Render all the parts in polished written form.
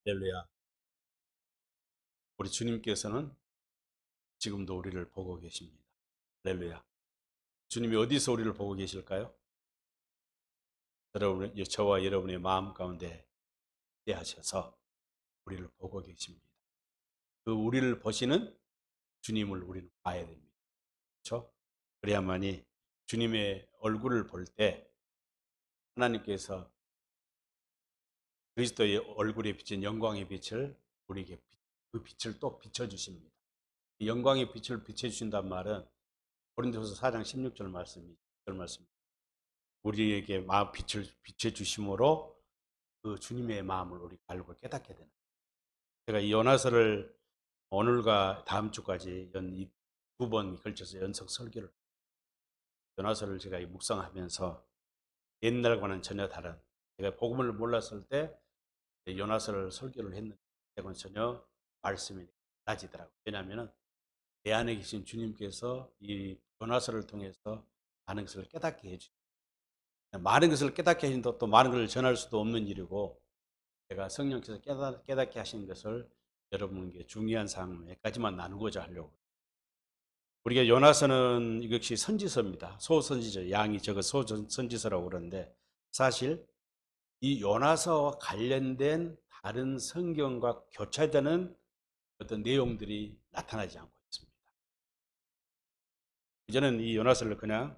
할렐루야. 우리 주님께서는 지금도 우리를 보고 계십니다. 할렐루야. 주님이 어디서 우리를 보고 계실까요? 저와 여러분의 마음 가운데 하셔서 우리를 보고 계십니다. 그 우리를 보시는 주님을 우리는 봐야 됩니다. 그렇죠? 그래야만이 주님의 얼굴을 볼 때 하나님께서 그리스도의 얼굴에 비친 영광의 빛을 우리에게 그 빛을 또 비춰주십니다. 영광의 빛을 비춰주신단 말은 고린도서 4장 16절 말씀입니다. 우리에게 마음 빛을 비춰 주심으로 그 주님의 마음을 우리가 알고 깨닫게 되는. 제가 이 요나서를 오늘과 다음 주까지 두 번 걸쳐서 연속 설교를, 요나서를 제가 묵상하면서 옛날과는 전혀 다른, 제가 복음을 몰랐을 때 요나서를 설교를 했는데 그건 전혀 말씀이 달라지더라고요. 왜냐하면 내 안에 계신 주님께서 이 요나서를 통해서 많은 것을 깨닫게 해주죠. 많은 것을 깨닫게 하신다, 또 많은 것을 전할 수도 없는 일이고, 제가 성령께서 깨닫게 하신 것을 여러분에게 중요한 사항 몇 가지만 나누고자 하려고. 우리가 요나서는 이것이 선지서입니다. 소선지서, 양이 적어 소선지서라고 그러는데, 사실 이 요나서와 관련된 다른 성경과 교차되는 어떤 내용들이 나타나지 않고 있습니다. 저는 이 요나서를 그냥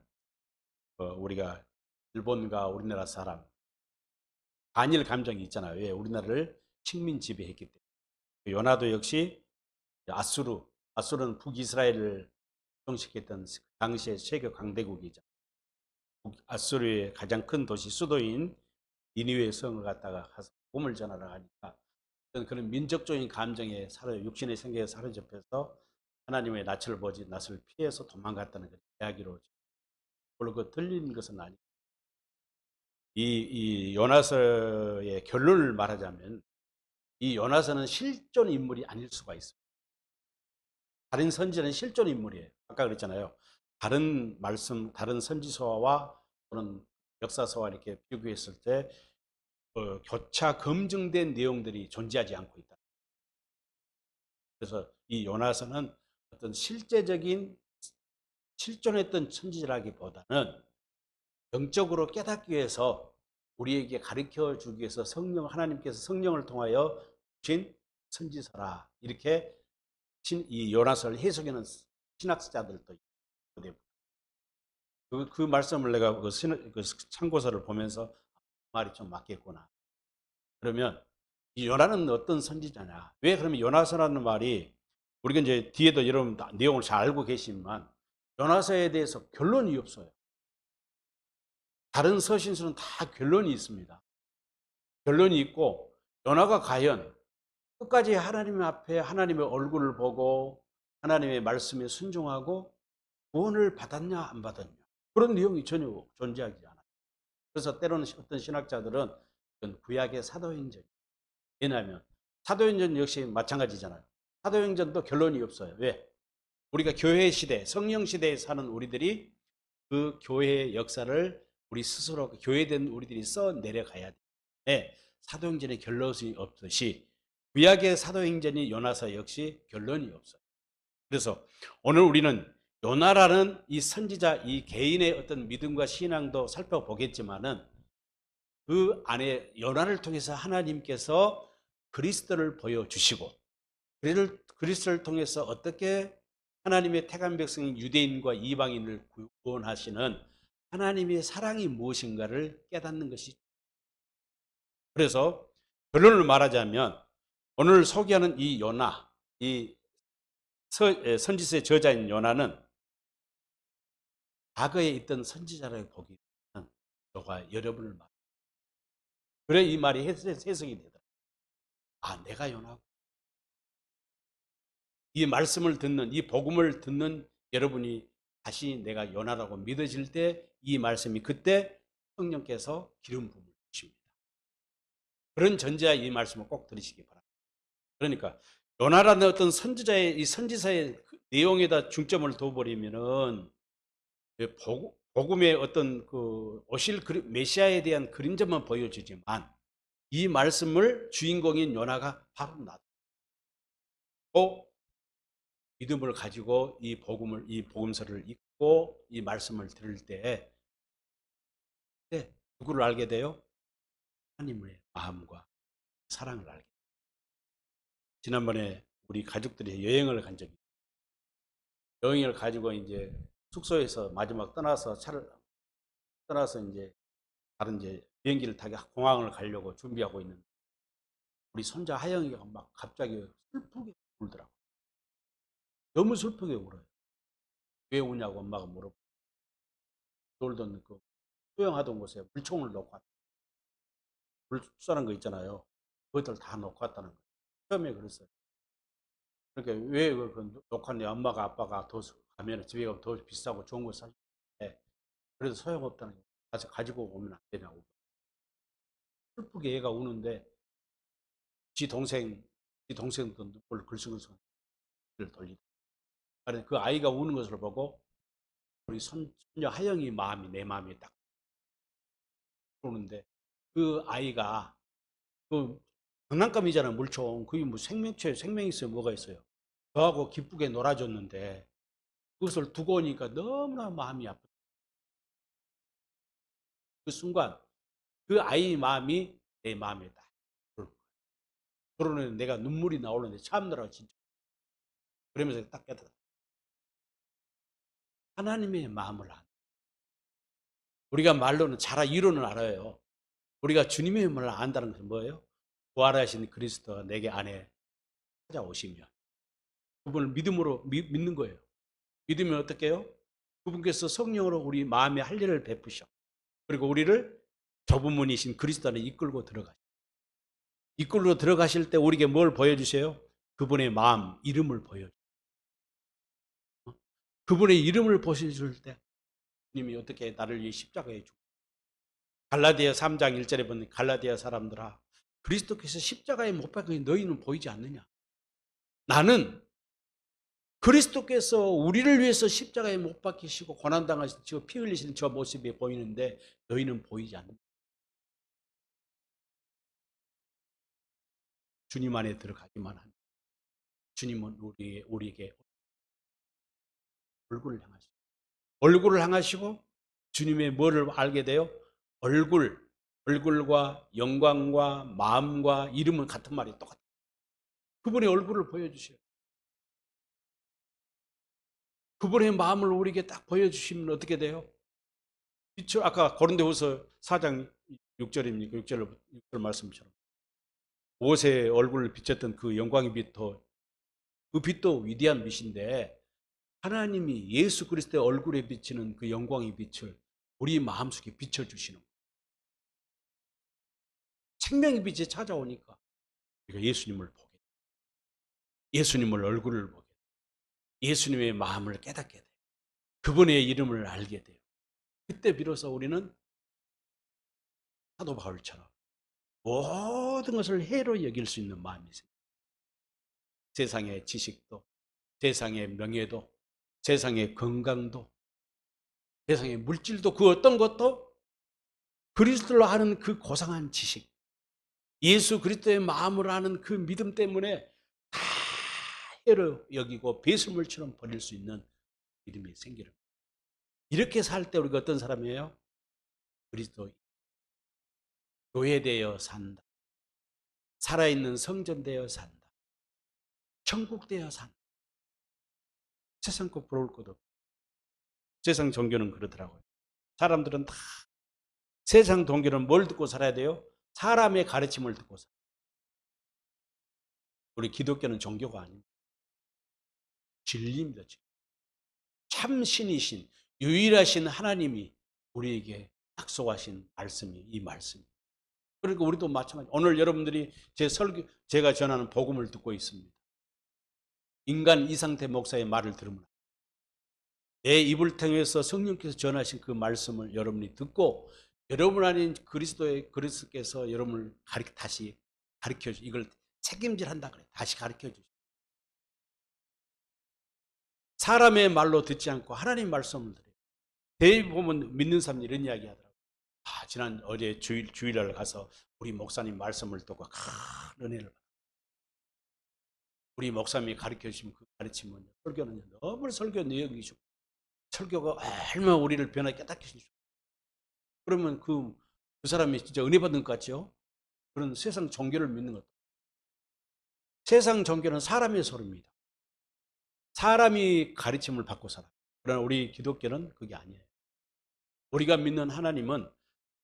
우리가 일본과 우리나라 사람 반일 감정이 있잖아요. 왜? 우리나라를 식민 지배했기 때문에. 요나도 역시 아수르는 북이스라엘을 정식했던 당시의 세계 강대국이죠. 아수르의 가장 큰 도시 수도인 니느웨 성을 갖다가 가서 복음을 전하러 가니까 그런 민족적인 감정에 육신의 생각에 사로잡혀서 하나님의 낯을 보지 낯을 피해서 도망갔다는 이야기로, 물론 그 들린 것은 아니고, 이 요나서의 결론을 말하자면 이 요나서는 실존 인물이 아닐 수가 있습니다. 다른 선지자는 실존 인물이에요. 아까 그랬잖아요. 다른 말씀, 다른 선지서와 또는 역사서와 이렇게 비교했을 때 교차 검증된 내용들이 존재하지 않고 있다. 그래서 이 요나서는 어떤 실제적인 실존했던 선지자라기보다는 영적으로 깨닫기 위해서 우리에게 가르쳐 주기 위해서 하나님께서 성령을 통하여 주신 선지서라, 이렇게 이 요나서를 해석하는 신학자들도 있고, 그 말씀을 내가 그 참고서를 보면서 말이 좀 맞겠구나. 그러면 이 요나는 어떤 선지자냐? 왜 그러면 요나서라는 말이, 우리가 이제 뒤에도 여러분 내용을 잘 알고 계시지만 요나서에 대해서 결론이 없어요. 다른 서신서는 다 결론이 있습니다. 결론이 있고, 요나가 과연 끝까지 하나님 앞에 하나님의 얼굴을 보고 하나님의 말씀에 순종하고 구원을 받았냐 안 받았냐, 그런 내용이 전혀 존재하지 않아요. 그래서 때로는 어떤 신학자들은 구약의 사도행전, 왜냐하면 사도행전 역시 마찬가지잖아요. 사도행전도 결론이 없어요. 왜? 우리가 교회 시대, 성령 시대에 사는 우리들이 그 교회의 역사를 우리 스스로 교회된 우리들이 써 내려가야 돼. 사도행전에 결론이 없듯이 구약의 사도행전이 요나서 역시 결론이 없어요. 그래서 오늘 우리는 요나라는 이 선지자, 이 개인의 어떤 믿음과 신앙도 살펴보겠지만은 그 안에 요나를 통해서 하나님께서 그리스도를 보여주시고, 그리스도를 통해서 어떻게 하나님의 택한 백성인 유대인과 이방인을 구원하시는 하나님의 사랑이 무엇인가를 깨닫는 것이. 그래서 결론을 말하자면 오늘 소개하는 이 요나, 이 선지서의 저자인 요나는 과거에 있던 선지자라고 보기는 저가 여러분을 말. 그래 이 말이 해석이 되더라. 아, 내가 요나고. 이 말씀을 듣는, 이 복음을 듣는 여러분이 다시 내가 요나라고 믿어질 때 이 말씀이 그때 성령께서 기름 부음을 주십니다. 그런 전제하 이 말씀을 꼭 들으시기 바랍니다. 그러니까 요나라는 어떤 선지자의 이 선지서의 내용에다 중점을 둬버리면은 복음의 어떤 그 오실 메시아에 대한 그림자만 보여주지만 이 말씀을 주인공인 요나가 바로 놔두고 믿음을 가지고 이 복음서를 읽고 이 말씀을 들을 때 누구를 알게 돼요? 하나님의 마음과 사랑을 알게 돼요. 지난번에 우리 가족들이 여행을 간 적이 있어요. 여행을 가지고 이제 숙소에서 마지막 떠나서 이제 다른 이제 비행기를 타고 공항을 가려고 준비하고 있는데 우리 손자 하영이가 막 갑자기 슬프게 울더라고요. 너무 슬프게 울어요. 왜 우냐고 엄마가 물어보고 놀던 그 수영하던 곳에 물총을 놓고 왔다. 물 쏘는 거 있잖아요. 그것들 다 놓고 왔다는 거예요. 처음에 그랬어요. 그러니까 왜 놓고 왔냐. 엄마가 아빠가 더 가면 집에 가면 더 비싸고 좋은 거 사주는데 그래도 소용없다는 거예요. 가서 가지고 오면 안 되냐고. 슬프게 얘가 우는데 지 동생도 눈물 글썽글썽 돌리고. 그 아이가 우는 것을 보고 우리 손녀 하영이 마음이 내 마음이 딱 그러는데 그 아이가 그 장난감이잖아 물총. 그게 뭐 생명이 있어요 뭐가 있어요. 저하고 기쁘게 놀아줬는데 그것을 두고 오니까 너무나 마음이 아프다. 그 순간 그 아이 마음이 내 마음에 딱 그러는 내가 눈물이 나오는데 참느라고 진짜 그러면서 딱 깨달았다. 하나님의 마음을 안. 우리가 말로는 이론은 알아요. 우리가 주님의 마음을 안다는 것은 뭐예요? 부활하신 그리스도가 내게 안에 찾아오시면 그분을 믿음으로 믿는 거예요. 믿으면 어떻게 해요? 그분께서 성령으로 우리 마음에 할례를 베푸셔. 그리고 우리를 좁은 문이신 그리스도 안에 이끌고 들어가실 때 우리에게 뭘 보여주세요? 그분의 마음, 이름을 보여줘요. 그분의 이름을 보여줄 때 주님이 어떻게 나를 위해 십자가에 죽고 갈라디아 3장 1절에 보면 갈라디아 사람들아 그리스도께서 십자가에 못 박힌 너희는 보이지 않느냐? 나는 그리스도께서 우리를 위해서 십자가에 못 박히시고 고난당하시고 피 흘리시는 저 모습이 보이는데 너희는 보이지 않는다. 주님 안에 들어가기만 합니다. 주님은 우리에게 얼굴을 향하시고 주님의 뭐를 알게 돼요? 얼굴과 영광과 마음과 이름은 같은 말이 똑같아요. 그분의 얼굴을 보여주셔요. 그분의 마음을 우리에게 딱 보여주시면 어떻게 돼요? 아까 고린도후서 4장 6절입니까? 6절 말씀처럼 옷에 얼굴을 비쳤던 그 영광의 빛도 그 빛도 위대한 빛인데 하나님이 예수 그리스도의 얼굴에 비치는 그 영광의 빛을 우리 마음속에 비춰주시는 거예요. 생명의 빛이 찾아오니까 우리가 예수님을 보게 돼요. 예수님을 얼굴을 보게 돼요. 예수님의 마음을 깨닫게 돼요. 그분의 이름을 알게 돼요. 그때 비로소 우리는 사도 바울처럼 모든 것을 해로 여길 수 있는 마음이 생겨요. 세상의 지식도, 세상의 명예도, 세상의 건강도, 세상의 물질도 그 어떤 것도 그리스도를 아는 그 고상한 지식, 예수 그리스도의 마음을 아는 그 믿음 때문에 다 해로 여기고 배설물처럼 버릴 수 있는 믿음이 생기는 거예요. 이렇게 살 때 우리가 어떤 사람이에요? 그리스도 교회되어 산다. 살아있는 성전되어 산다. 천국되어 산다. 세상 거 부러울 것도 없고. 세상 종교는 그러더라고요. 사람들은 다 세상 종교는 뭘 듣고 살아야 돼요? 사람의 가르침을 듣고 살아요. 우리 기독교는 종교가 아닙니다. 진리입니다. 참 신이신 유일하신 하나님이 우리에게 약속하신 말씀이 이 말씀입니다. 그러니까 우리도 마찬가지. 오늘 여러분들이 제가 전하는 복음을 듣고 있습니다. 인간 이상태 목사의 말을 들으면 내 입을 통해서 성령께서 전하신 그 말씀을 여러분이 듣고 여러분 안에 그리스도께서 여러분을 다시 가르쳐 주시고 이걸 책임질한다 그래. 다시 가르쳐 주시고 사람의 말로 듣지 않고 하나님 말씀을 들어요. 대부분 믿는 사람들이 이런 이야기 하더라고요. 어제 주일날 가서 우리 목사님 말씀을 듣고 큰 은혜를 받아요. 우리 목사님이 가르쳐 주신 그 가르침은 설교는 너무 설교 내용이 좋고 설교가 얼마나 우리를 변하게 깨닫게 해주죠. 그러면 그 사람이 진짜 은혜 받은 것 같죠? 그런 세상 종교를 믿는 것. 세상 종교는 사람의 소리입니다. 사람이 가르침을 받고 살아요. 그러나 우리 기독교는 그게 아니에요. 우리가 믿는 하나님은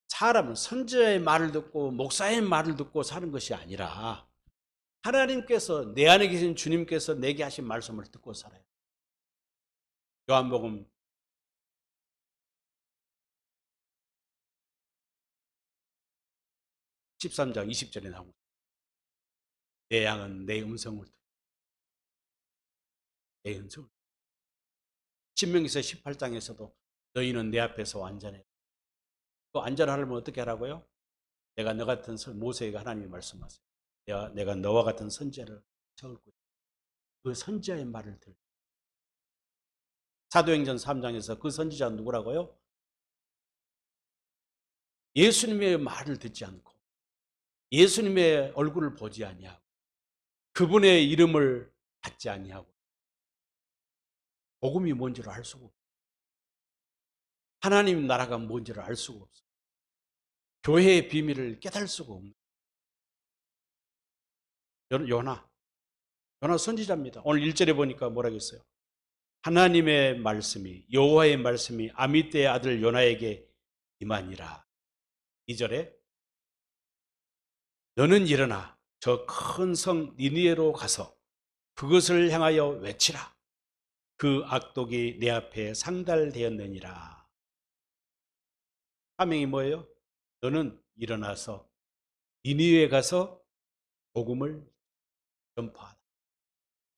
사람은 선지자의 말을 듣고 목사의 말을 듣고 사는 것이 아니라 하나님께서 내 안에 계신 주님께서 내게 하신 말씀을 듣고 살아요. 요한복음 13장 20절에 나옵니다. 내 양은 내 음성을 듣고 내 음성을 신명기서 18장에서도 너희는 내 앞에서 완전해. 또 완전하려면 어떻게 하라고요? 내가 너 같은 모세에게 하나님이 말씀하세요. 내가 너와 같은 선지자를 세울 거야. 그 선지자의 말을 들. 사도행전 3장에서 그 선지자는 누구라고요? 예수님의 말을 듣지 않고 예수님의 얼굴을 보지 아니하고 그분의 이름을 받지 아니하고 복음이 뭔지를 알 수가 없어요. 하나님 나라가 뭔지를 알 수가 없어요. 교회의 비밀을 깨달을 수가 없는 요나 선지자입니다. 오늘 1절에 보니까 뭐라고 했어요? 하나님의 말씀이 여호와의 말씀이 아미떼의 아들 요나에게 임하니라. 2절에 너는 일어나 저 큰 성 니느웨로 가서 그것을 향하여 외치라. 그 악독이 내 앞에 상달되었느니라. 사명이 뭐예요? 너는 일어나서 니느웨에 가서 복음을 전파하라.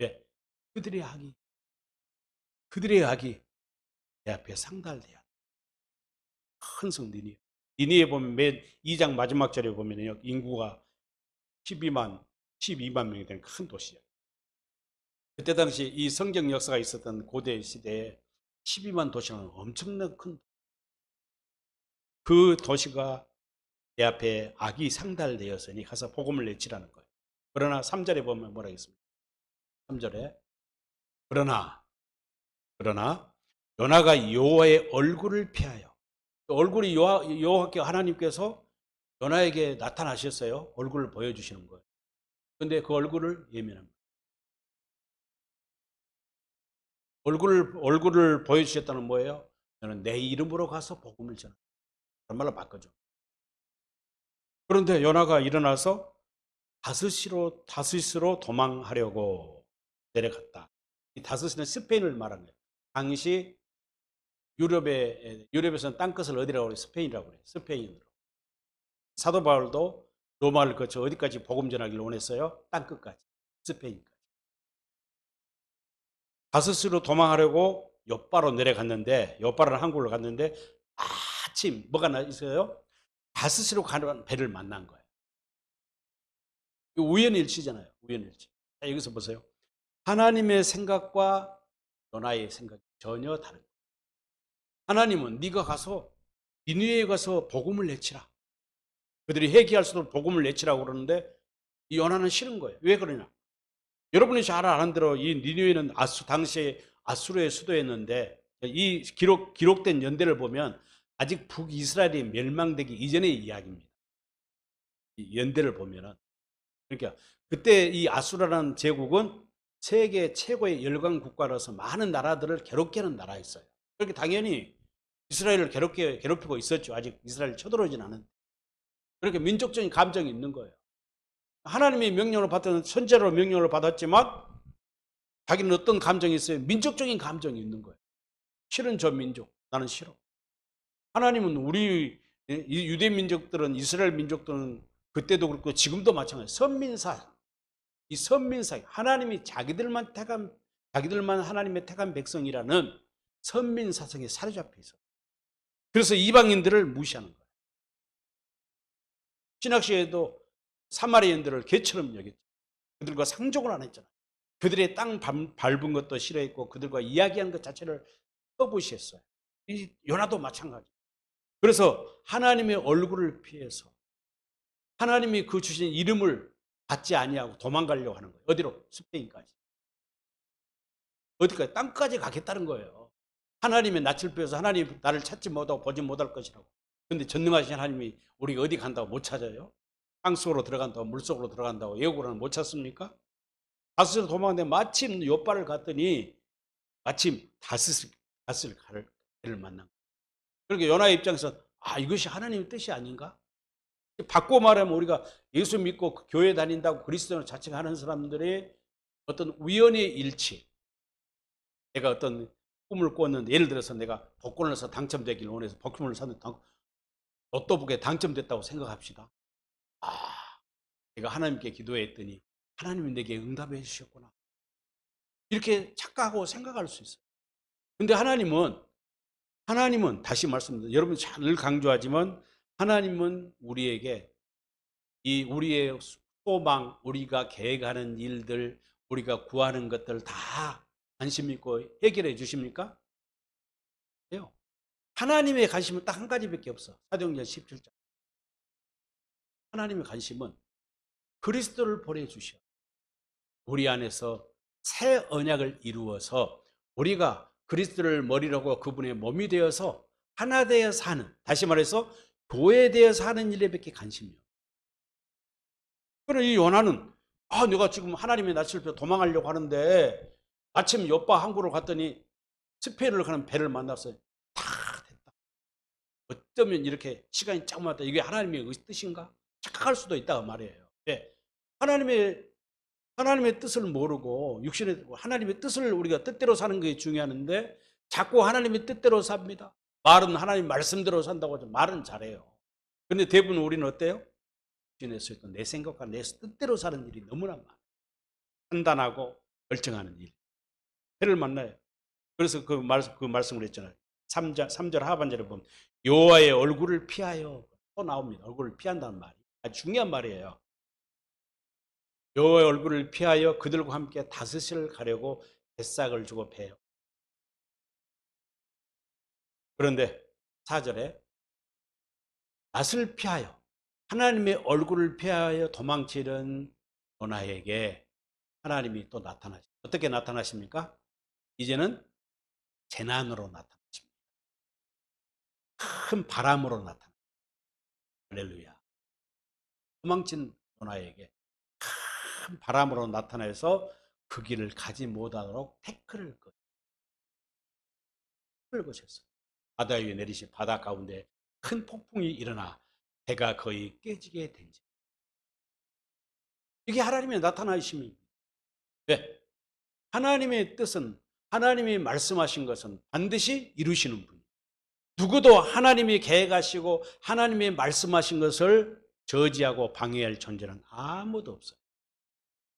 왜? 그들의 악이 내 앞에 상달돼야 큰 성 니느웨. 니느웨 보면 맨 2장 마지막 절에 보면요 인구가 12만 명이 되는 큰 도시예요. 그때 당시 이 성경 역사가 있었던 고대 시대에 12만 도시는 엄청난 큰 그 도시가 내 앞에 악이 상달되었으니 가서 복음을 내치라는 거예요. 그러나 3절에 보면 뭐라 했습니까? 3절에 그러나 요나가 여호와의 얼굴을 피하여 얼굴이 여호와께 하나님께서 요나에게 나타나셨어요. 얼굴을 보여주시는 거예요. 근데 그 얼굴을 예민합니다. 얼굴을 보여주셨다는 뭐예요? 너는 내 이름으로 가서 복음을 전하. 그런 말로 바꿔줘. 그런데 요나가 일어나서 다스시로 도망하려고 내려갔다. 이 다스시는 스페인을 말하는 거예요. 당시 유럽에서는 땅끝을 어디라고 그래요? 스페인이라고 그래요. 스페인으로. 사도 바울도 로마를 거쳐 어디까지 복음 전하기를 원했어요? 땅끝까지. 스페인까지. 다스시로 도망하려고 욥바로 내려갔는데 욥바라는 항구를 갔는데 아침 뭐가 있어요? 다스시로 가는 배를 만난 거예요. 우연일치잖아요. 우연일치. 자, 여기서 보세요. 하나님의 생각과 요나의 생각이 전혀 다른 거예요. 하나님은 네가 가서 니느웨에 가서 복음을 내치라. 그들이 회개할 수 있도록 복음을 내치라고 그러는데 이 요나는 싫은 거예요. 왜 그러냐? 여러분이 잘 아는 대로 이 니느웨는 당시에 아수르의 수도였는데 이 기록된 연대를 보면 아직 북이스라엘이 멸망되기 이전의 이야기입니다. 이 연대를 보면은 그러니까 그때 이 아수라라는 제국은 세계 최고의 열강 국가로서 많은 나라들을 괴롭게 하는 나라였어요. 그렇게 당연히 이스라엘을 괴롭히고 있었죠. 아직 이스라엘 쳐들어오진 않은. 그렇게 민족적인 감정이 있는 거예요. 하나님의 명령을 받던 선제로 명령을 받았지만 자기는 어떤 감정이 있어요? 민족적인 감정이 있는 거예요. 싫은 저 민족, 나는 싫어. 하나님은 우리 유대 민족들은 이스라엘 민족들은 그때도 그렇고 지금도 마찬가지예요. 선민사. 이 선민사 하나님이 자기들만 하나님의 택한 백성이라는 선민사상에 사로잡혀 있어. 그래서 이방인들을 무시하는 거예요. 신학시에도 사마리아인들을 개처럼 여겼죠. 그들과 상종을 안 했잖아요. 그들의 땅 밟은 것도 싫어했고 그들과 이야기하는 것 자체를 떠부시했어요. 이 요나도 마찬가지. 그래서 하나님의 얼굴을 피해서 하나님이 그 주신 이름을 받지 아니하고 도망가려고 하는 거예요. 어디로? 스페인까지. 어디까지? 땅까지 가겠다는 거예요. 하나님의 낯을 빼서 하나님 나를 찾지 못하고 보지 못할 것이라고. 근데 전능하신 하나님이 우리가 어디 간다고 못 찾아요? 땅속으로 들어간다고, 물속으로 들어간다고 예고로는 못 찾습니까? 다스스로 도망갔는데 마침 요바를 갔더니 마침 다스를 가를 만난 거예요. 그러니까 요나의 입장에서 이것이 하나님의 뜻이 아닌가? 바꿔 말하면 우리가 예수 믿고 교회 다닌다고 그리스도인을 자칭하는 사람들의 어떤 우연의 일치, 내가 어떤 꿈을 꿨는데 예를 들어서 내가 복권을 사서 당첨되기를 원해서 복권을 샀는데 로또북에 당첨됐다고 생각합시다. 내가 하나님께 기도했더니 하나님이 내게 응답해 주셨구나. 이렇게 착각하고 생각할 수 있어요. 근데 하나님은 다시 말씀드립니다. 여러분 늘 강조하지만 하나님은 우리에게 이 우리의 소망, 우리가 계획하는 일들, 우리가 구하는 것들 다 관심 있고 해결해 주십니까? 아니요. 하나님의 관심은 딱 한 가지밖에 없어. 사도행전 17장. 하나님의 관심은 그리스도를 보내주셔. 우리 안에서 새 언약을 이루어서 우리가 그리스도를 머리라고 그분의 몸이 되어서 하나 되어 사는, 다시 말해서 교회 되어 사는 일에밖에 관심이 없어요. 그럼 이 요나는 내가 지금 하나님의 낯을 펴 도망하려고 하는데 아침 요바 항구로 갔더니 스페인을 가는 배를 만났어요. 다 됐다. 어쩌면 이렇게 시간이 쫙 맞다. 이게 하나님의 뜻인가? 착각할 수도 있다고 말이에요. 네. 하나님의 뜻을 모르고 육신의 하나님의 뜻을 우리가 뜻대로 사는 게 중요한데 자꾸 하나님의 뜻대로 삽니다. 말은 하나님 말씀대로 산다고 하죠. 말은 잘해요. 근데 대부분 우리는 어때요? 육신에서 내 생각과 내 뜻대로 사는 일이 너무나 많아요. 판단하고 결정하는 일. 해를 만나요. 그래서 그 말씀을 했잖아요. 3절 하반절에 보면 여호와의 얼굴을 피하여 또 나옵니다. 얼굴을 피한다는 말이 아주 중요한 말이에요. 여호와의 얼굴을 피하여 그들과 함께 다스실 가려고 뱃삭을 주고 패요. 그런데 4절에 낯을 피하여 하나님의 얼굴을 피하여 도망치는 요나에게 하나님이 또 나타나십니다. 어떻게 나타나십니까? 이제는 재난으로 나타나십니다. 큰 바람으로 나타납니다. 할렐루야. 도망친 요나에게 큰 바람으로 나타나서 그 길을 가지 못하도록 태클을 거셨어요. 바다 위에 내리신 바다 가운데 큰 폭풍이 일어나 배가 거의 깨지게 된 지. 이게 하나님의 나타나심입니다. 왜? 하나님의 뜻은 하나님이 말씀하신 것은 반드시 이루시는 분. 누구도 하나님이 계획하시고 하나님이 말씀하신 것을 저지하고 방해할 존재는 아무도 없어요.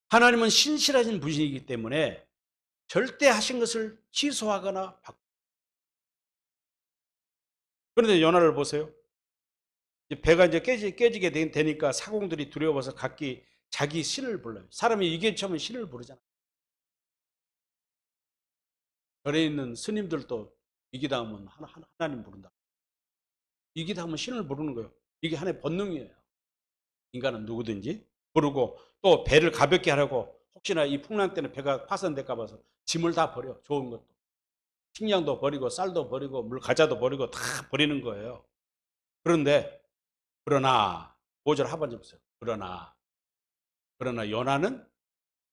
하나님은 신실하신 분이기 때문에 절대 하신 것을 취소하거나 바꾸고. 그런데 요나를 보세요. 배가 이제 깨지게 되니까 사공들이 두려워서 각기 자기 신을 불러요. 사람이 이게 처음에 신을 부르잖아요. 절에 있는 스님들도 이기다 하면 하나님 부른다. 이기다 하면 신을 부르는 거예요. 이게 하나의 본능이에요. 인간은 누구든지 부르고 또 배를 가볍게 하려고 혹시나 이 풍랑 때문에 배가 파손될까 봐서 짐을 다 버려. 좋은 것도. 식량도 버리고 쌀도 버리고 물 과자도 버리고 다 버리는 거예요. 그러나 5절 하반절 보세요. 그러나 요나는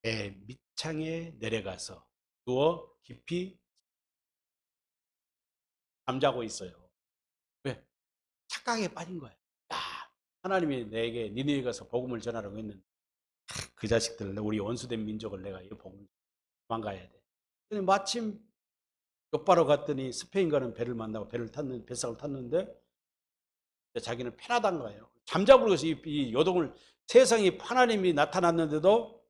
배 밑창에 내려가서 누워 깊이 잠자고 있어요. 왜? 착각에 빠진 거예요. 하나님이 내게 니네에 가서 복음을 전하라고 했는데 그 자식들, 우리 원수된 민족을 내가 이 복음을 도망가야 돼. 근데 마침 옆바로 갔더니 스페인 가는 배를 만나고 뱃삭을 탔는데 자기는 편하단 거예요. 잠자고 있어요. 이 요동을 세상이 하나님이 나타났는데도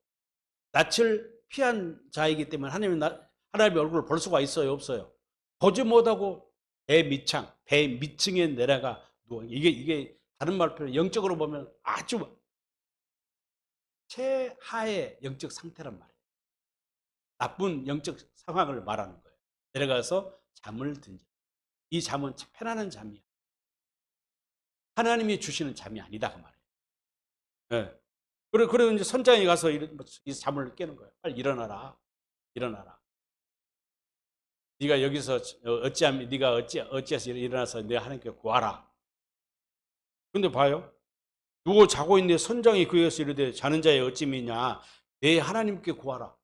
낯을 피한 자이기 때문에 하나님의 얼굴을 볼 수가 있어요, 없어요? 보지 못하고 배 밑층에 내려가 누워. 이게 다른 말로 영적으로 보면 아주 최하의 영적 상태란 말이에요. 나쁜 영적 상황을 말하는 거예요. 내려가서 잠을 든지. 이 잠은 편안한 잠이야. 하나님이 주시는 잠이 아니다 그 말이에요. 예. 그래 이제 선장이 가서 이 잠을 깨는 거예요. 빨리 일어나라. 일어나라. 네가 여기서 어찌하면 네가 어찌해서 일어나서 내 하나님께 구하라. 근데 봐요. 누워 자고 있는데 선장이 그에서 이르되 자는 자의 어찌 믿냐. 내 하나님께 구하라.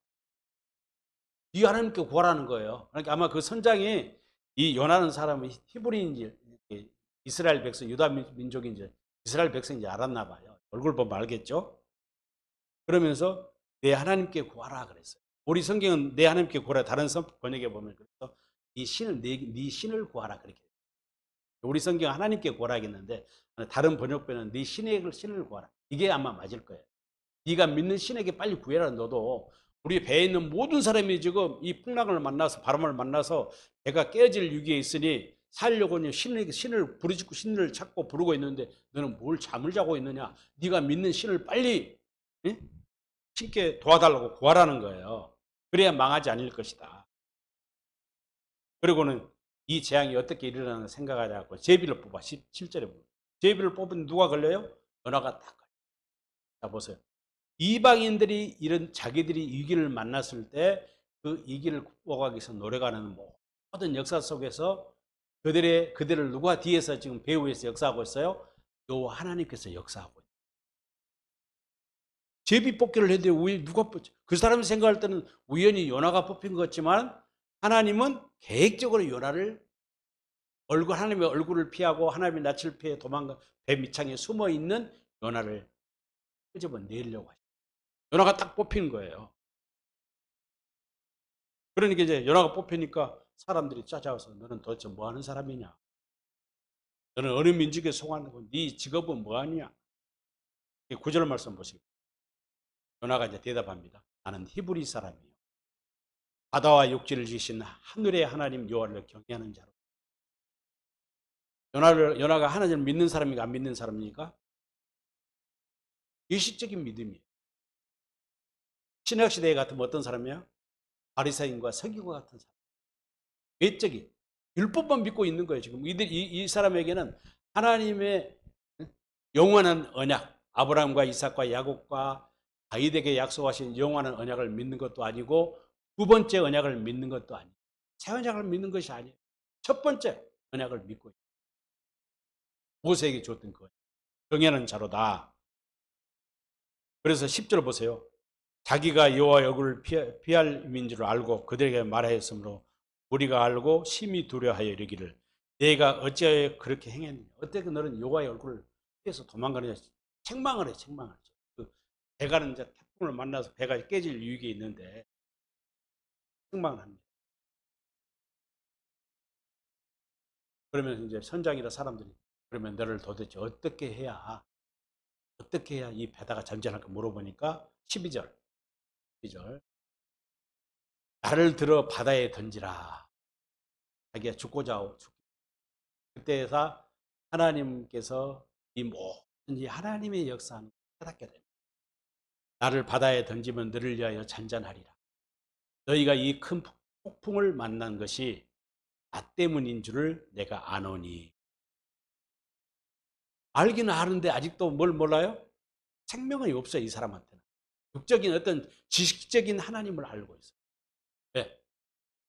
네 하나님께 구하라는 거예요. 그러니까 아마 그 선장이 이 요나는 사람이 히브리인지 이스라엘 백성, 유다 민족인지 이스라엘 백성인지 알았나 봐요. 얼굴 보면 알겠죠? 그러면서 내 하나님께 구하라 그랬어요. 우리 성경은 내 하나님께 구하라. 다른 번역에 보면 그래서 네 신을 구하라 그렇게. 우리 성경 하나님께 구하라 했는데 다른 번역본은 네 신을 구하라. 이게 아마 맞을 거예요. 네가 믿는 신에게 빨리 구해라. 너도 우리 배에 있는 모든 사람이 지금 이 풍랑을 만나서 바람을 만나서 배가 깨질 위기에 있으니 살려고 신을 부르짖고 신을 찾고 부르고 있는데 너는 뭘 잠을 자고 있느냐. 네가 믿는 신을 빨리 신께 도와달라고 구하라는 거예요. 그래야 망하지 않을 것이다. 그리고는 이 재앙이 어떻게 일어나는 생각하자고 제비를 뽑아. 7절에 보면 제비를 뽑은 누가 걸려요? 연화가 딱 걸려요. 자 보세요. 이방인들이 이런 자기들이 위기를 만났을 때 그 위기를 극복하기 위해서 노력하는 모든 역사 속에서 그들을 누가 뒤에서 지금 배후에서 역사하고 있어요? 여호와 하나님께서 역사하고 있어요. 제비 뽑기를 했는데 누가 그 사람이 생각할 때는 우연히 요나가 뽑힌 것 같지만 하나님은 계획적으로 요나를 하나님의 얼굴을 피하고 하나님의 낯을 피해 도망가 배 밑창에 숨어 있는 요나를 끄집어내려고 하죠. 요나가 딱 뽑힌 거예요. 그러니까 이제 요나가 뽑히니까 사람들이 찾아와서 너는 도대체 뭐 하는 사람이냐? 너는 어느 민족에 속하는 거냐? 네 직업은 뭐 하냐? 9절 말씀 보시고 요나가 이제 대답합니다. 나는 히브리 사람이요. 바다와 육지를 지으신 하늘의 하나님 여호와를 경외하는 자로. 요나가 하나님을 믿는 사람인가 안 믿는 사람입니까? 의식적인 믿음이에요. 신약 시대에 같으면 어떤 사람이야? 바리새인과 서기관 같은 사람. 외적인 율법만 믿고 있는 거예요. 지금 이 사람에게는 하나님의 영원한 언약, 아브라함과 이삭과 야곱과 다윗에게 약속하신 영원한 언약을 믿는 것도 아니고 두 번째 언약을 믿는 것도 아니고 새 언약을 믿는 것이 아니에요. 첫 번째 언약을 믿고 있어요. 모세에게 줬던 그 경외하는 자로다. 그래서 10절 보세요. 자기가 여호와의 얼굴을 피할 의미인 줄 알고 그들에게 말하였으므로 우리가 알고 심히 두려워하여 이르기를 내가 어찌하여 그렇게 행했느냐. 어떻게 너는 여호와의 얼굴을 피해서 도망가느냐. 책망을 해. 책망을 해. 배가는 이제 태풍을 만나서 배가 깨질 위기에 있는데 책망을 합니다. 그러면 이제 선장이라 사람들이 그러면 너를 도대체 어떻게 해야 이 배다가 잠잠할까 물어보니까 12절 나를 들어 바다에 던지라. 자기가 죽고자 그때에서 하나님께서 이 모든 하나님의 역사는 깨닫게 됩니다. 나를 바다에 던지면 너를 위하여 잔잔하리라. 너희가 이 큰 폭풍을 만난 것이 나 때문인 줄을 내가 아노니. 알기는 아는데 아직도 뭘 몰라요? 생명이 없어요. 이 사람한테는. 육적인 어떤 지식적인 하나님을 알고 있어요. 네.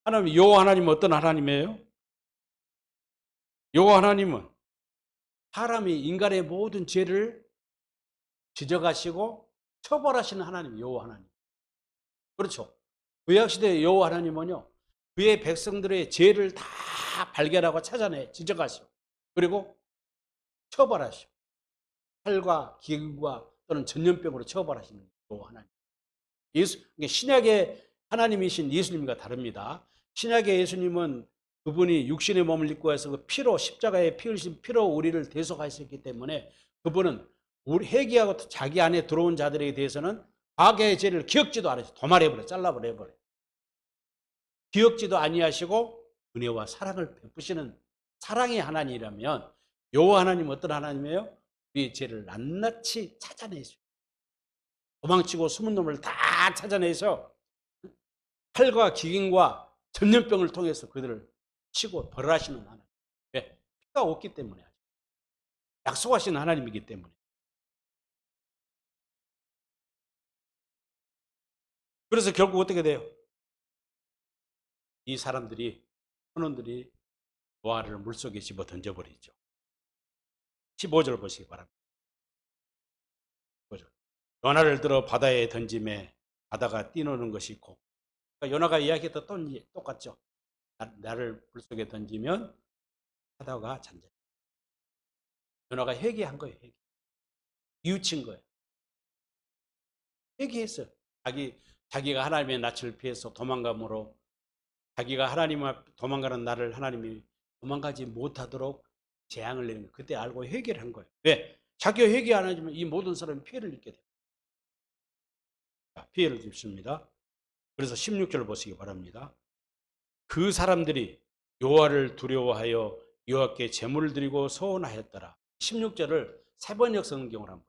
하나님, 여호와 하나님은 어떤 하나님이에요? 여호와 하나님은 사람이 인간의 모든 죄를 지적하시고 처벌하시는 하나님, 여호와 하나님. 그렇죠. 구약시대 여호와 하나님은요, 그의 백성들의 죄를 다 발견하고 찾아내 지적하시고 그리고 처벌하시고 칼과 기근과 또는 전염병으로 처벌하시는 여호와 하나님. 신약의 하나님이신 예수님과 다릅니다. 신약의 예수님은 그분이 육신의 몸을 입고 해서 그 피로 십자가에 피 흘리신 피로 우리를 대속하셨기 때문에 그분은 우리 회개하고 자기 안에 들어온 자들에 대해서는 과거의 죄를 기억지도 않으시고 도말해버려 잘라버려버려. 기억지도 아니하시고 은혜와 사랑을 베푸시는 사랑의 하나님이라면 여호와 하나님은 어떤 하나님이에요? 우리의 죄를 낱낱이 찾아내시고 도망치고 숨은 놈을 다 찾아내서 칼과 기근과 전염병을 통해서 그들을 치고 벌하시는 하나님. 왜? 피가 없기 때문에 약속하신 하나님이기 때문에. 그래서 결국 어떻게 돼요? 이 사람들이, 선원들이 노아를 물속에 집어 던져버리죠. 15절 보시기 바랍니다. 15절. 요나를 들어 바다에 던짐에 바다가 뛰노는 것이 고. 그러니까 요나가 이야기했던 똑같죠. 나를 물속에 던지면 바다가 잔잔해. 요나가 회개한 거예요. 회개. 뉘우친 거예요. 회개했어요. 자기가 하나님의 낯을 피해서 도망감으로 자기가 하나님 앞 도망가는 나를 하나님이 도망가지 못하도록 재앙을 내는 거예요. 그때 알고 회개를 한 거예요. 왜? 자기가 회개 안 하면 이 모든 사람이 피해를 입게 돼요. 피해를 입습니다. 그래서 16절 보시기 바랍니다. 그 사람들이 여호와를 두려워하여 여호와께 제물을 드리고 소원하였더라. 16절을 세 번역 성경을 한번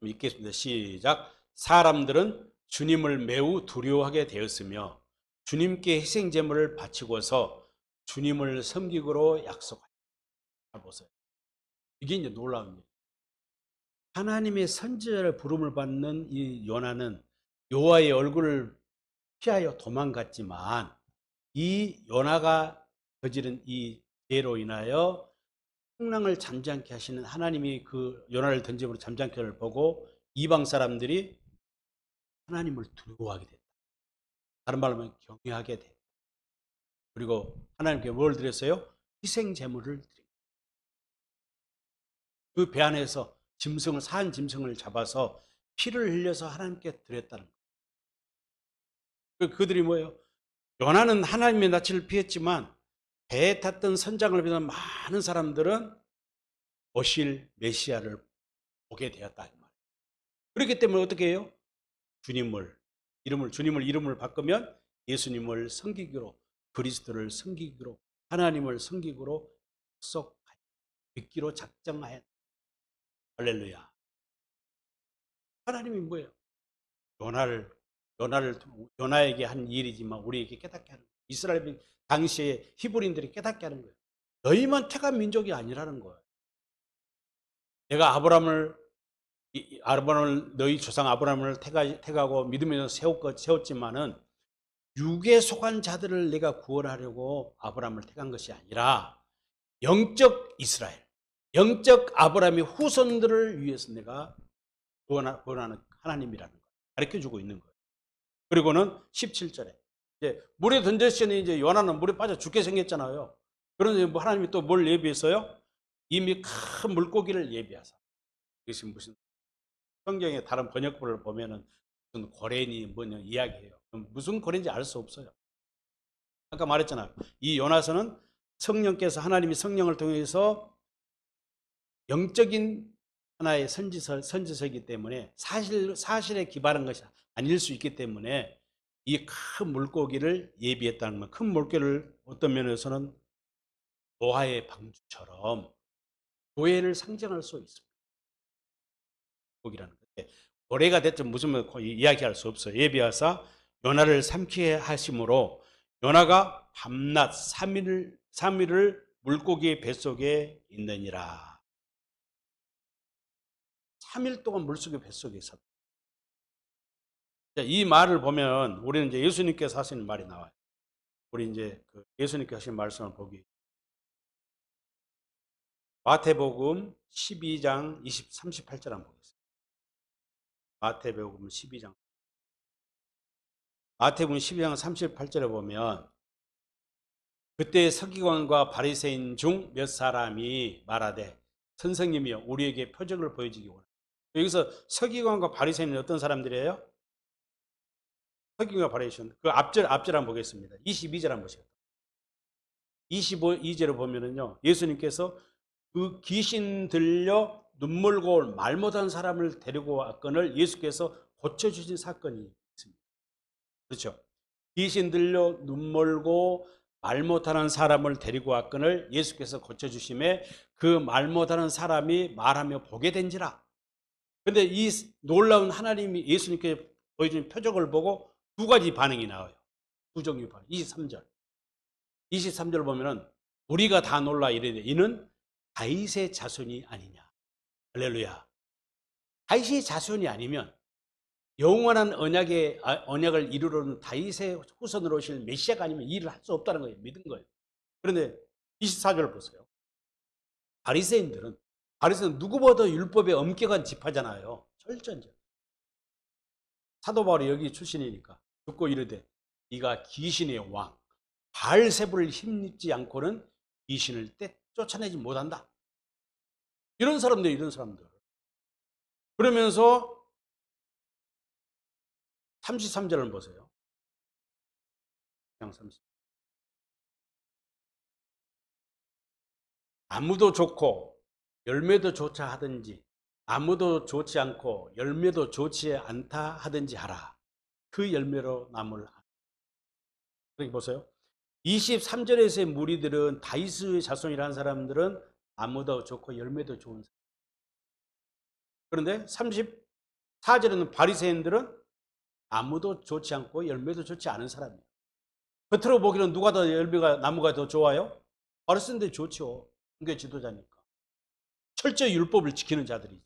읽겠습니다. 시작. 사람들은 주님을 매우 두려워하게 되었으며 주님께 희생 제물을 바치고서 주님을 섬기기로 약속하였다. 보세요. 이게 이제 놀라운 일이에요. 하나님의 선지자를 부름을 받는 이 요나는 여호와의 얼굴을 피하여 도망갔지만 이 요나가 저지른 이 죄로 인하여 풍랑을 잠잠케 하시는 하나님이 그 요나를 던짐으로 잠잠케 하를 보고 이방 사람들이 하나님을 두려워하게 됐다. 다른 말로 하면 경외하게 됐다. 그리고 하나님께 뭘 드렸어요? 희생 제물을 드립니다. 그 배 안에서 짐승을, 산 짐승을 잡아서 피를 흘려서 하나님께 드렸다는 거예요. 그들이 뭐예요? 요나는 하나님의 낯을 피했지만 배에 탔던 선장을 비롯한 많은 사람들은 오실 메시아를 보게 되었다. 그렇기 때문에 어떻게 해요? 주님을 이름을 바꾸면 예수님을 섬기기로, 그리스도를 섬기기로, 하나님을 섬기기로 약속하여 믿기로 작정하였다. 할렐루야. 하나님이 뭐예요? 요나에게 한 일이지만 우리에게 깨닫게 하는 거예요. 이스라엘 당시에 히브리인들이 깨닫게 하는 거예요. 너희만 택한 민족이 아니라는 거예요. 내가 너희 조상 아브라함을 택하고 믿음에서 세웠지만은 육에 속한 자들을 내가 구원하려고 아브라함을 택한 것이 아니라 영적 이스라엘, 영적 아브라함의 후손들을 위해서 내가 구원하는 하나님이라는 걸 가르쳐주고 있는 거예요. 그리고는 17절에 이제 물에 던졌으니 이제 요나는 물에 빠져 죽게 생겼잖아요. 그런데 뭐 하나님이 또 뭘 예비했어요? 이미 큰 물고기를 예비하사. 이것이 무슨 성경의 다른 번역본을 보면은 무슨 고래니 뭐냐 이야기해요. 무슨 고래인지 알 수 없어요. 아까 말했잖아요. 이 요나서는 성령께서 하나님이 성령을 통해서 영적인 하나의 선지서이기 때문에 사실에 기반한 것이 아닐 수 있기 때문에 이 큰 물고기를 예비했다는 것. 큰 물고기를 어떤 면에서는 노아의 방주처럼 교회를 상징할 수 있습니다. 물고기라는 것. 고래가 됐든 무슨 이야기할 수 없어요. 예비하사 요나를 삼키게 하심으로 요나가 밤낮 3일을 물고기의 뱃속에 있느니라. 3일 동안 물속의 뱃속에 있었다. 이 말을 보면 우리는 이제 예수님께서 하시는 말이 나와요. 우리 이제 예수님께서 하신 말씀을 보기. 마태복음 12장 38절 한번 보겠습니다. 마태복음 12장 38절에 보면 그때 서기관과 바리새인 중 몇 사람이 말하되 선생님이여 우리에게 표적을 보여주기 원합니다. 여기서 서기관과 바리새인은 어떤 사람들이에요? 서기관과 바리새인. 그 앞절 한번 보겠습니다. 22절 한번 보세요. 22절을 보면은요. 예수님께서 그 귀신 들려 눈물고 올 말 못한 사람을 데리고 왔건을 예수께서 고쳐주신 사건이 있습니다. 그렇죠? 귀신 들려 눈물고 말 못하는 사람을 데리고 왔건을 예수께서 고쳐주심에 그 말 못하는 사람이 말하며 보게 된지라. 그런데 이 놀라운 하나님이 예수님께 보여준 표적을 보고 두 가지 반응이 나와요. 두 종류 반응. 23절 보면은 우리가 다 놀라 이르되 이는 다윗의 자손이 아니냐. 할렐루야. 다윗의 자손이 아니면 영원한 언약을 이루려는 다윗의 후손으로 오실 메시아가 아니면 이 일을 할 수 없다는 거예요. 믿은 거예요. 그런데 24절 보세요. 바리새인들은 누구보다 율법에 엄격한 지파잖아요. 철저하죠. 사도 바울이 여기 출신이니까 듣고 이르되 네가 귀신의 왕 바알세불을 힘입지 않고는 귀신을 쫓아내지 못한다. 이런 사람들. 그러면서 33절을 보세요. 그냥 30. 아무도 좋고 열매도 좋자 하든지 아무도 좋지 않고 열매도 좋지 않다 하든지 하라. 그 열매로 남을 하라. 여기 보세요. 23절에서의 무리들은 다윗의 자손이라는 사람들은 아무도 좋고 열매도 좋은 사람. 그런데 34절에는 바리새인들은 아무도 좋지 않고 열매도 좋지 않은 사람이에요. 겉으로 보기는 누가 더 열매가 나무가 더 좋아요? 바리새인들이 좋죠. 종교 지도자니까. 철저히 율법을 지키는 자들이지.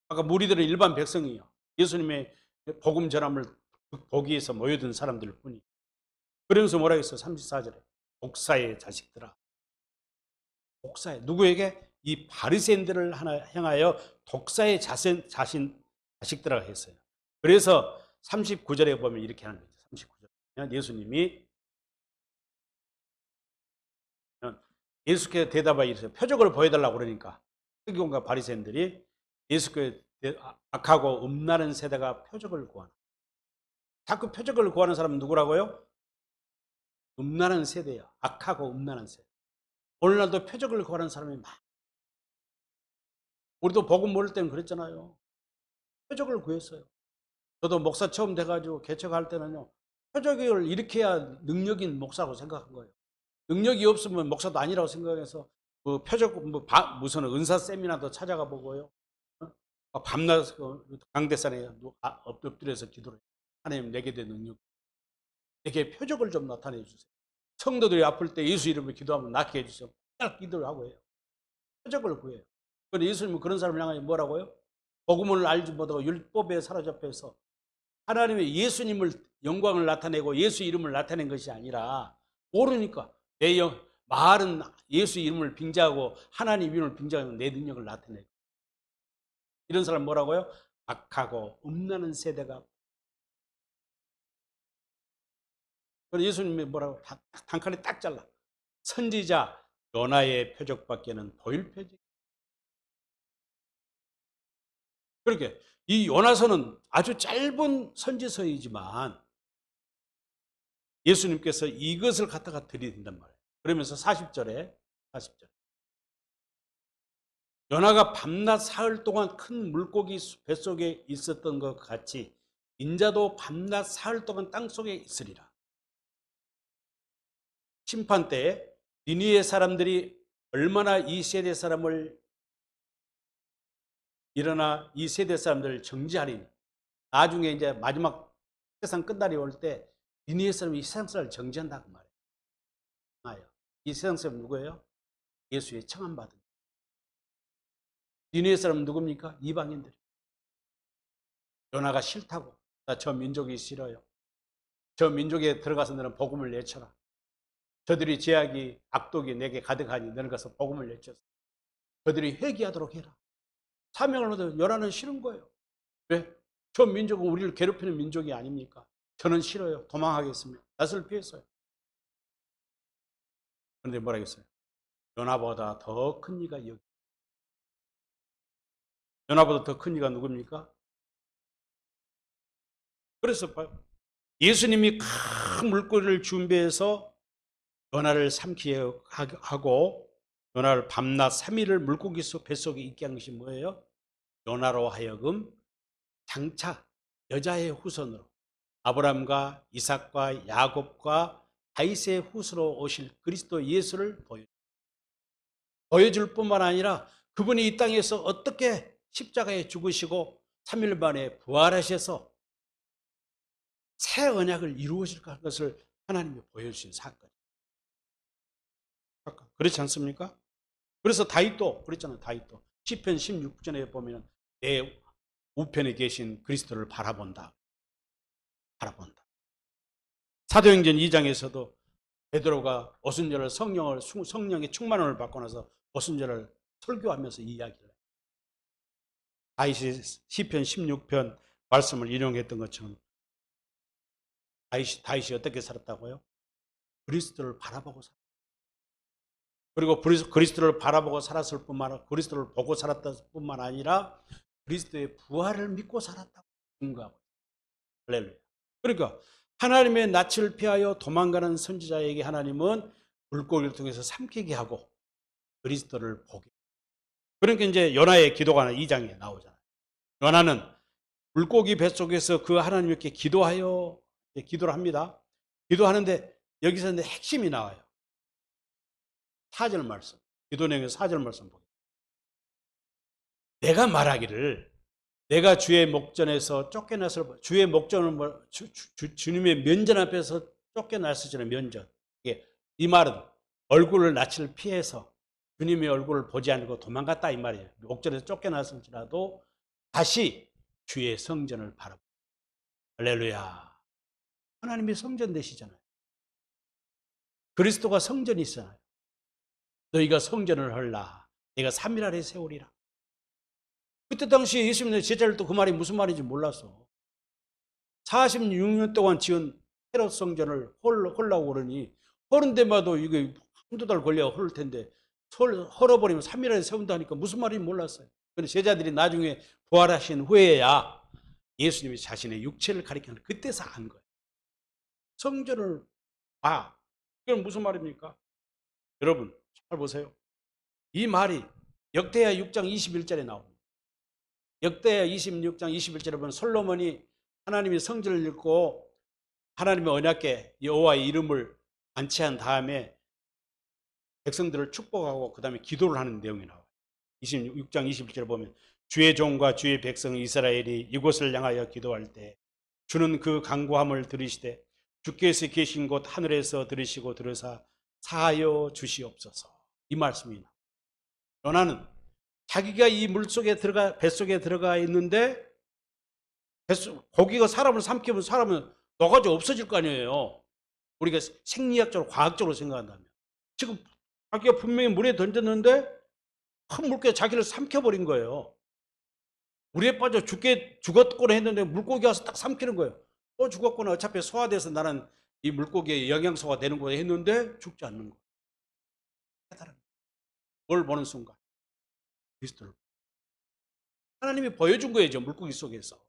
아까 무리들은 일반 백성이요. 예수님의 복음 전함을 보기 위해서 모여든 사람들 뿐이. 그러면서 뭐라 했어? 34절에 독사의 자식들아. 독사의 누구에게? 이 바리새인들을 향하여 독사의 자식들아 했어요. 그래서 39절에 보면 이렇게 하는 거죠. 39절. 예수께서 대답하여 이르시되 표적을 보여달라고 그러니까 서기관과 바리새인들이 예수께 악하고 음란한 세대가 표적을 구하는. 자꾸 표적을 구하는 사람은 누구라고요? 음란한 세대야. 악하고 음란한 세대. 오늘날도 표적을 구하는 사람이 많아. 우리도 복음 모를 때는 그랬잖아요. 표적을 구했어요. 저도 목사 처음 돼가지고 개척할 때는요, 표적을 일으켜야 능력인 목사라고 생각한 거예요. 능력이 없으면 목사도 아니라고 생각해서 그 표적 무슨 은사 세미나도 찾아가 보고요. 밤낮 강대산에 엎드려서 기도를. 하나님 내게 된 능력, 내게 표적을 좀 나타내 주세요. 성도들이 아플 때 예수 이름으로 기도하면 낫게 해주세요. 딱 기도를 하고 해요. 표적을 구해요. 그런데 예수님은 그런 사람을 향하여 뭐라고요? 복음을 알지 못하고 율법에 사로잡혀서 하나님의 예수님을 영광을 나타내고 예수 이름을 나타낸 것이 아니라 모르니까 말은 예수 이름을 빙자하고 하나님 이름을 빙자하고 내 능력을 나타내고 이런 사람 뭐라고요? 악하고 음란한 세대가. 그래서 예수님이 뭐라고 단칼에 딱 잘라. 선지자 요나의 표적밖에는 보일 표적. 그렇게 이 요나서는 아주 짧은 선지서이지만 예수님께서 이것을 갖다가 들이댄단 말이에요. 그러면서 40절에 요나가 밤낮 사흘 동안 큰 물고기 뱃속에 있었던 것 같이 인자도 밤낮 사흘 동안 땅속에 있으리라. 심판 때에 니느웨 사람들이 얼마나 이 세대 사람을 일어나 이 세대 사람들을 정지하리니 나중에 이제 마지막 세상 끝날이 올 때 니느웨 사람이 이 세상 사람을 정지한다고 말해요. 이 세상 사람 누구예요? 예수의 청함받은. 니느웨 사람은 누굽니까? 이방인들. 요나가 싫다고. 나 저 민족이 싫어요. 저 민족에 들어가서 너는 복음을 내쳐라. 저들이 죄악이 악독이 내게 가득하니 너는 가서 복음을 내쳐서 저들이 회개하도록 해라. 사명을 얻어 요나는 싫은 거예요. 왜? 저 민족은 우리를 괴롭히는 민족이 아닙니까? 저는 싫어요. 도망하겠습니다. 낯을 피했어요. 그런데 뭐라 했어요? 요나보다 더 큰 이가 여기. 요나보다 더 큰 이가 누굽니까? 그래서 예수님이 큰 물고기를 준비해서 요나를 삼키게 하고 요나를 밤낮 3일을 물고기 뱃속에 있게 한 것이 뭐예요? 요나로 하여금 장차 여자의 후손으로 아브라함과 이삭과 야곱과 다윗의 후손으로 오실 그리스도 예수를 보여줄 뿐만 아니라 그분이 이 땅에서 어떻게 십자가에 죽으시고 3일 만에 부활하셔서 새 언약을 이루어질 것을 하나님이 보여주신 사건. 그렇지 않습니까? 그래서 다윗도 그랬잖아요. 다윗도 시편 16편에 보면 내 우편에 계신 그리스도를 바라본다. 바라본다. 사도행전 2장에서도 베드로가 오순절을 성령의 충만함을 받고 나서 오순절을 설교하면서 이야기를 해요. 다윗이 시편 16편 말씀을 인용했던 것처럼 다윗이 어떻게 살았다고요? 그리스도를 바라보고 살았다. 그리고 그리스도를 바라보고 살았을 뿐만 아니라 그리스도를 보고 살았다 뿐만 아니라 그리스도의 부활을 믿고 살았다고 증거하고 있어요. 할렐루야. 그러니까 하나님의 낯을 피하여 도망가는 선지자에게 하나님은 물고기를 통해서 삼키게 하고 그리스도를 보게. 그러니까 이제 요나의 기도가 2장에 나오잖아요. 요나는 물고기 뱃속에서 그 하나님께 기도하여 기도를 합니다. 기도하는데 여기서 이제 핵심이 나와요. 4절 말씀. 기도 내용의 4절 말씀 보겠습니다. 내가 말하기를 내가 주의 목전에서 쫓겨났을 주의 목전은 주님의 면전 앞에서 쫓겨났을 전에 면전. 이 말은 얼굴을 낯을 피해서 주님의 얼굴을 보지 않고 도망갔다 이 말이에요. 목전에서 쫓겨났을지라도 다시 주의 성전을 바라보고. 할렐루야. 하나님의 성전 되시잖아요. 그리스도가 성전이잖아요. 너희가 성전을 헐라. 내가 3일 안에 세우리라. 그때 당시에 예수님의 제자들도 그 말이 무슨 말인지 몰랐어. 46년 동안 지은 헤롯 성전을 헐라고 그러니 헐은 데마도 이게 한두 달 걸려 헐 텐데 헐어버리면 3일 안에 세운다니까 무슨 말인지 몰랐어요. 그런데 제자들이 나중에 부활하신 후에야 예수님이 자신의 육체를 가리키는 그때서 안 거예요. 성전을 이건 무슨 말입니까? 여러분 잘 보세요. 이 말이 역대하 6장 21절에 나옵니다. 역대하 26장 21절에 보면 솔로몬이 하나님의 성전을 읽고 하나님의 언약궤 여호와의 이름을 안치한 다음에 백성들을 축복하고 그 다음에 기도를 하는 내용이 나와요. 26장 21절에 보면 주의 종과 주의 백성 이스라엘이 이곳을 향하여 기도할 때 주는 그 간구함을 들으시되 주께서 계신 곳 하늘에서 들으시고 들으사 사하여 주시옵소서. 이 말씀이 나와요. 요나는 자기가 이 물속에 뱃속에 들어가 있는데 고기가 사람을 삼키면 사람은 녹아져 없어질 거 아니에요. 우리가 생리학적으로 과학적으로 생각한다면 지금 자기가 분명히 물에 던졌는데 큰 물고기가 자기를 삼켜버린 거예요. 물에 빠져 죽었거나 했는데 물고기가 와서 딱 삼키는 거예요. 죽었구나. 어차피 소화돼서 나는 이 물고기의 영양소가 되는 거야 했는데 죽지 않는 거예요. 뭘 보는 순간 그리스도를 하나님이 보여준 거예요. 물고기 속에서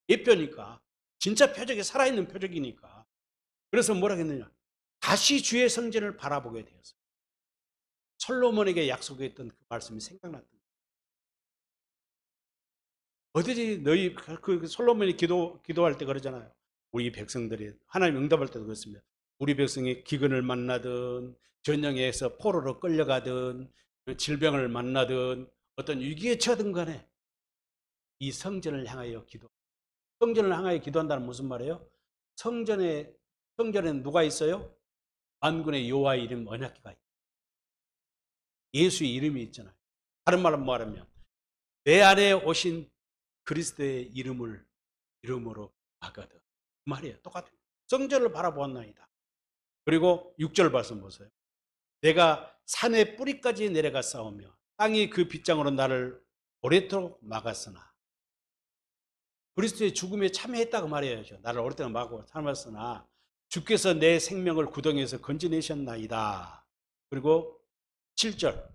예표니까 진짜 표적이 살아있는 표적이니까. 그래서 뭐라 했느냐, 다시 주의 성전을 바라보게 되었어요. 솔로몬에게 약속했던 그 말씀이 생각났던 거예요. 어디지 너희 그 솔로몬이 기도할 때 그러잖아요. 우리 백성들이 하나님 응답할 때도 그렇습니다. 우리 백성이 기근을 만나든 전쟁에서 포로로 끌려가든 질병을 만나든 어떤 위기에 처하든 간에 이 성전을 향하여 성전을 향하여 기도한다는 무슨 말이에요? 성전에는 누가 있어요? 만군의 여호와의 이름 언약궤가 있어요. 예수의 이름이 있잖아요. 다른 말로 말하면 내 안에 오신 그리스도의 이름으로 하거든. 그 말이에요. 똑같아요. 성전을 바라보았나이다. 그리고 6절 말씀 보세요. 내가 산의 뿌리까지 내려가 싸우며 땅이 그 빗장으로 나를 오래도록 막았으나 그리스도의 죽음에 참여했다고 말해요. 나를 오랫동안 막고 참았으나 주께서 내 생명을 구덩이에서 건져내셨나이다. 그리고 7절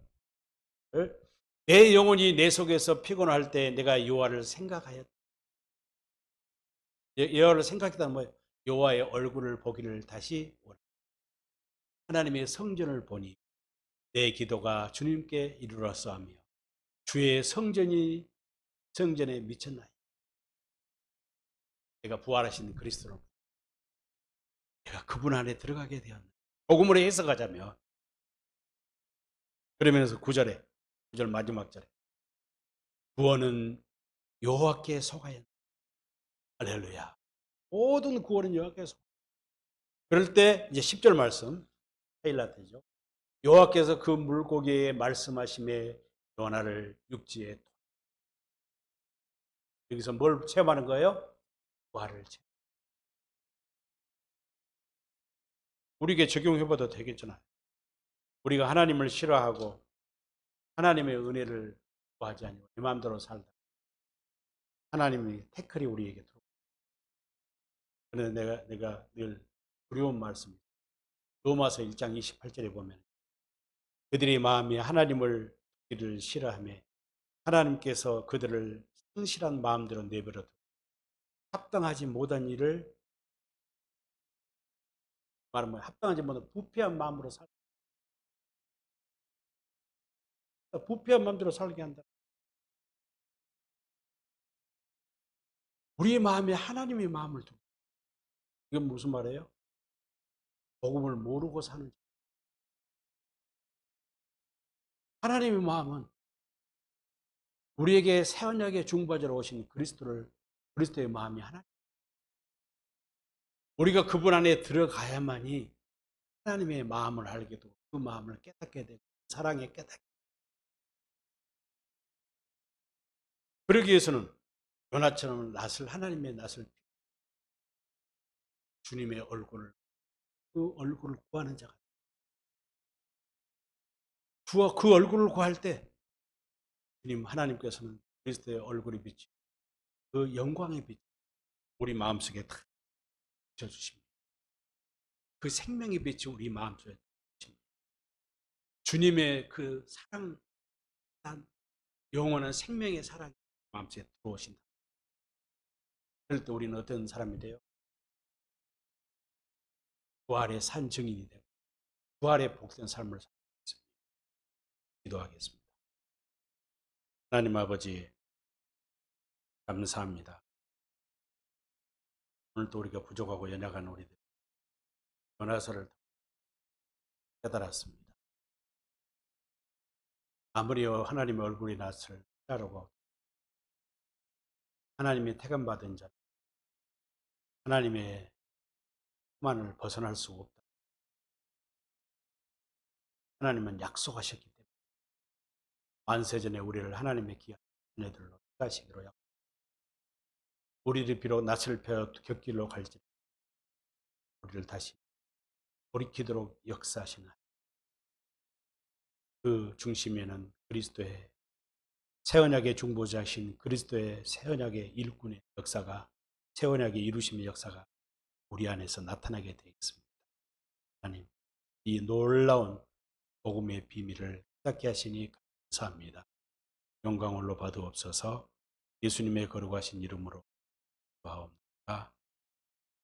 내 영혼이 내 속에서 피곤할 때 내가 여호와를 생각하였다. 여호와를 생각했다는 뭐예요? 여호와의 얼굴을 보기를 다시 원한다. 하나님의 성전을 보니 내 기도가 주님께 이르렀사오며 주의 성전에 미쳤나이다. 내가 부활하신 그리스도로 내가 그분 안에 들어가게 되었네. 복음으로 해석하자면 그러면서 9절 마지막 절에 구원은 여호와께 속하였다. 할렐루야. 모든 구원은 여호와께 속하였다. 그럴 때 이제 10절 말씀 하이라이트죠. 여호와께서 그 물고기에 말씀하심에 요나를 육지에 여기서 뭘 체험하는 거예요? 부활을 체험. 우리에게 적용해봐도 되겠잖아요. 우리가 하나님을 싫어하고 하나님의 은혜를 구하지 아니고 내 마음대로 살다. 하나님의 태클이 우리에게 들어옵니다. 그래서 내가 늘 두려운 말씀입니다. 로마서 1장 28절에 보면 그들의 마음이 하나님을 듣기를 싫어하며 하나님께서 그들을 성실한 마음대로 내버려 두고 합당하지 못한 일을 말하면 합당하지 못한 부패한 마음으로 살다. 부패한 마음대로 살게 한다. 우리의 마음에 하나님의 마음을 두고. 이건 무슨 말이에요? 복음을 모르고 사는. 하나님의 마음은 우리에게 새 언약의 중보자로 오신 그리스도의 마음이 하나님. 우리가 그분 안에 들어가야만이 하나님의 마음을 알게 되고 그 마음을 깨닫게 되고 사랑에 깨닫게. 그러기 위해서는 요나처럼 하나님의 낯을 주님의 얼굴을 그 얼굴을 구하는 자가 그 얼굴을 구할 때 주님 하나님께서는 그리스도의 얼굴이 비치 그 영광의 빛 우리 마음속에 다 비춰주십니다. 그 생명의 빛이 우리 마음속에 비칩니다. 주님의 그 사랑, 영원한 생명의 사랑이 마음속에 들어오신다. 그럴 때 우리는 어떤 사람이 돼요? 부활의 산 증인이 되고 부활의 복된 삶을 살고 있습니다. 기도하겠습니다. 하나님 아버지 감사합니다. 오늘도 우리가 부족하고 연약한 우리들 변화서를 깨달았습니다. 아무리 하나님의 얼굴이 낯을 따르고 하나님의 택함받은 자 하나님의 만을 벗어날 수 없다. 하나님은 약속하셨기 때문에 만세전에 우리를 하나님의 귀한 은혜들로 하시기로 약속. 우리를 비록 낯을 펴 곁길로 갈지 우리를 다시 돌이키도록 역사하시는 그 중심에는 그리스도의 새언약의 중보자신 그리스도의 새언약의 일꾼의 역사가 새언약의 이루심의 역사가 우리 안에서 나타나게 되겠습니다. 하나님, 이 놀라운 복음의 비밀을 깨닫게 하시니 감사합니다. 영광 홀로 받으옵소서. 예수님의 거룩하신 이름으로